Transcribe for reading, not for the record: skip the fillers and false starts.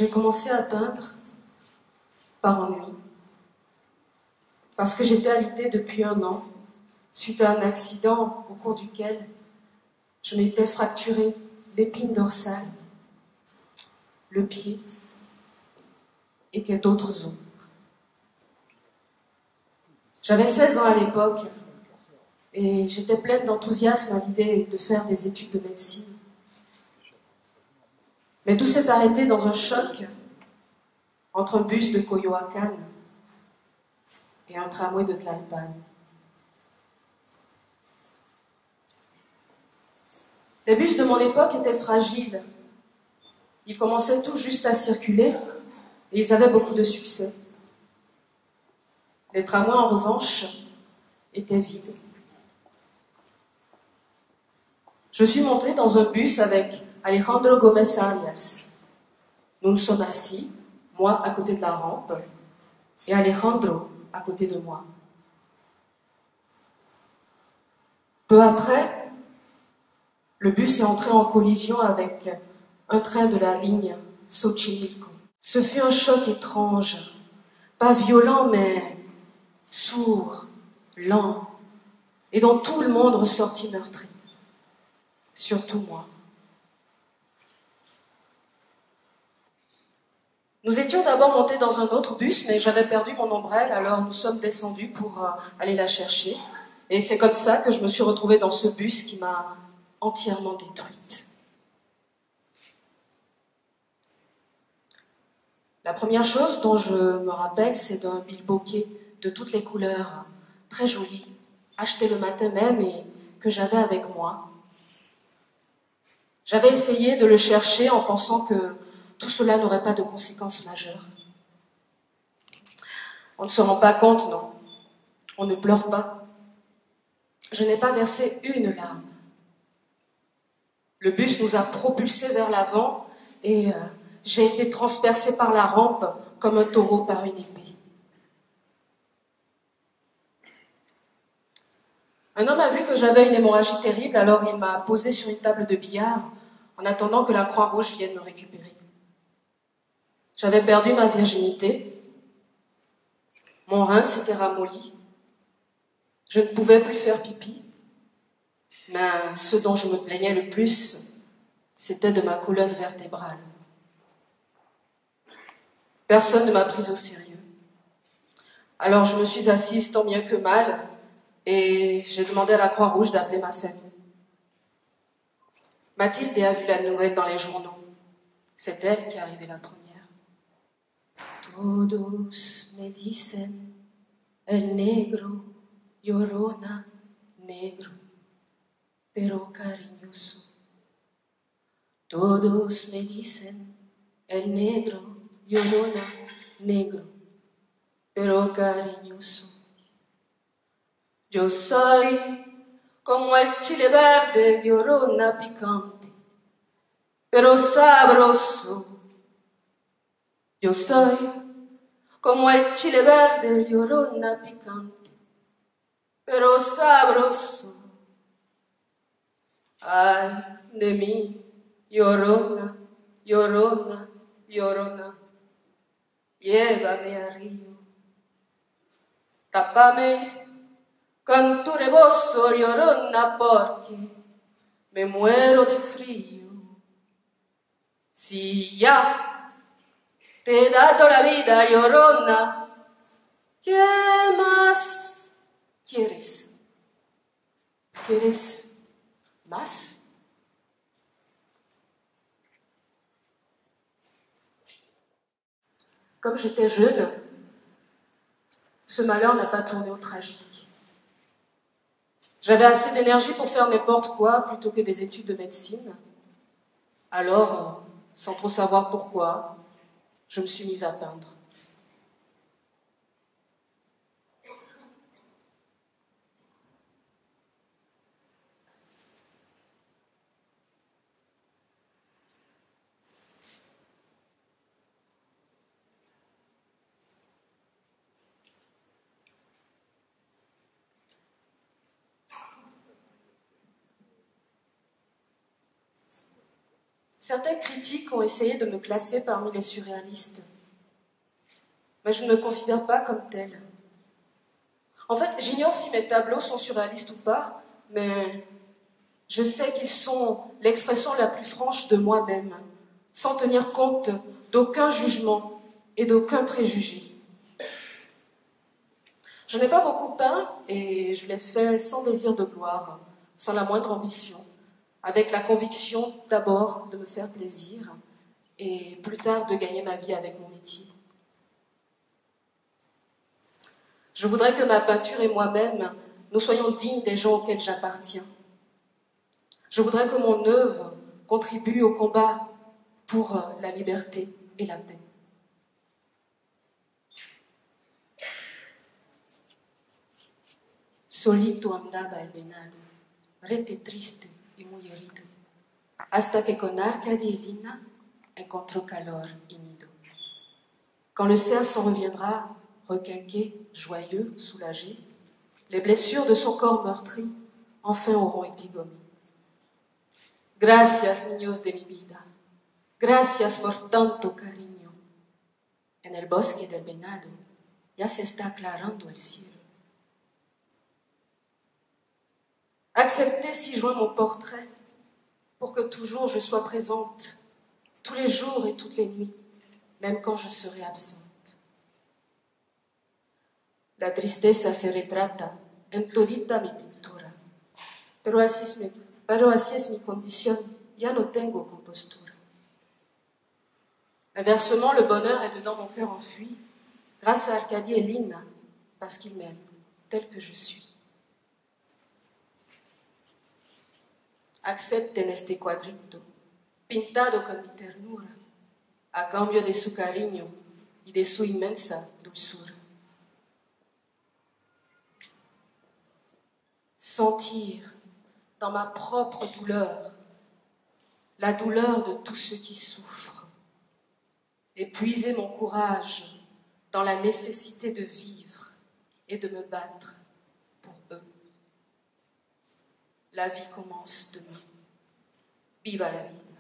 J'ai commencé à peindre par ennui, parce que j'étais alitée depuis 1 an, suite à un accident au cours duquel je m'étais fracturé l'épine dorsale, le pied et quelques d'autres os. J'avais 16 ans à l'époque et j'étais pleine d'enthousiasme à l'idée de faire des études de médecine. Mais tout s'est arrêté dans un choc entre un bus de Coyoacán et un tramway de Tlalpan. Les bus de mon époque étaient fragiles. Ils commençaient tout juste à circuler et ils avaient beaucoup de succès. Les tramways, en revanche, étaient vides. Je suis montée dans un bus avec Alejandro Gómez Arias. Nous nous sommes assis, moi à côté de la rampe et Alejandro à côté de moi. Peu après, le bus est entré en collision avec un train de la ligne Xochimilco. Ce fut un choc étrange, pas violent mais sourd, lent, et dont tout le monde ressortit meurtri, surtout moi. Nous étions d'abord montés dans un autre bus, mais j'avais perdu mon ombrelle, alors nous sommes descendus pour aller la chercher. Et c'est comme ça que je me suis retrouvée dans ce bus qui m'a entièrement détruite. La première chose dont je me rappelle, c'est d'un bilboquet de toutes les couleurs, très joli, acheté le matin même et que j'avais avec moi. J'avais essayé de le chercher en pensant que tout cela n'aurait pas de conséquences majeures. On ne se rend pas compte, non. On ne pleure pas. Je n'ai pas versé une larme. Le bus nous a propulsés vers l'avant et j'ai été transpercée par la rampe comme un taureau par une épée. Un homme a vu que j'avais une hémorragie terrible, alors il m'a posée sur une table de billard en attendant que la Croix-Rouge vienne me récupérer. J'avais perdu ma virginité, mon rein s'était ramolli, je ne pouvais plus faire pipi, mais ce dont je me plaignais le plus, c'était de ma colonne vertébrale. Personne ne m'a prise au sérieux. Alors je me suis assise tant bien que mal et j'ai demandé à la Croix-Rouge d'appeler ma famille. Mathilde a vu la nouvelle dans les journaux. C'est elle qui est arrivée la première. Todos me dicen el negro, llorona, negro, pero cariñoso. Todos me dicen el negro, llorona, negro, pero cariñoso. Yo soy como el chile verde, llorona, picante, pero sabroso. Yo soy como el chile verde, llorona, picante, pero sabroso. Ay, de mí, llorona, llorona, llorona, llévame a río. Tápame con tu rebozo, llorona, porque me muero de frío. Si ya te he dado la vida, llorona, ¿qué más quieres? ¿Quieres más? Comme j'étais jeune, ce malheur n'a pas tourné au tragique. J'avais assez d'énergie pour faire n'importe quoi plutôt que des études de médecine. Alors, sans trop savoir pourquoi, je me suis mise à peindre. Certains critiques ont essayé de me classer parmi les surréalistes. Mais je ne me considère pas comme telle. En fait, j'ignore si mes tableaux sont surréalistes ou pas, mais je sais qu'ils sont l'expression la plus franche de moi-même, sans tenir compte d'aucun jugement et d'aucun préjugé. Je n'ai pas beaucoup peint et je l'ai fait sans désir de gloire, sans la moindre ambition, avec la conviction d'abord de me faire plaisir et plus tard de gagner ma vie avec mon métier. Je voudrais que ma peinture et moi-même, nous soyons dignes des gens auxquels j'appartiens. Je voudrais que mon œuvre contribue au combat pour la liberté et la paix. Solito andaba el venado, rete triste y muy herido, hasta que con Arcadie et Lina encontró calor y nido. Quand le cerf s'en reviendra, requinqué, joyeux, soulagé, les blessures de son corps meurtri enfin auront été gommées. Gracias, niños de mi vida. Gracias por tanto cariño. En el bosque del venado ya se está aclarando el cielo. Acceptez si joint mon portrait pour que toujours je sois présente, tous les jours et toutes les nuits, même quand je serai absente. La tristeza se retrata en todita mi pintura, pero así es mi condición, ya no tengo compostura. Inversement, le bonheur est dedans mon cœur enfui, grâce à Arcadie et Lina, parce qu'ils m'aiment, tel que je suis. Acepten este cuadrito, pintado con mi ternura, a cambio de su cariño y de su inmensa dulzura. Sentir dans ma propre douleur la douleur de tous ceux qui souffrent, et puiser mon courage dans la nécessité de vivre et de me battre pour eux. La vie commence demain. Viva la vida.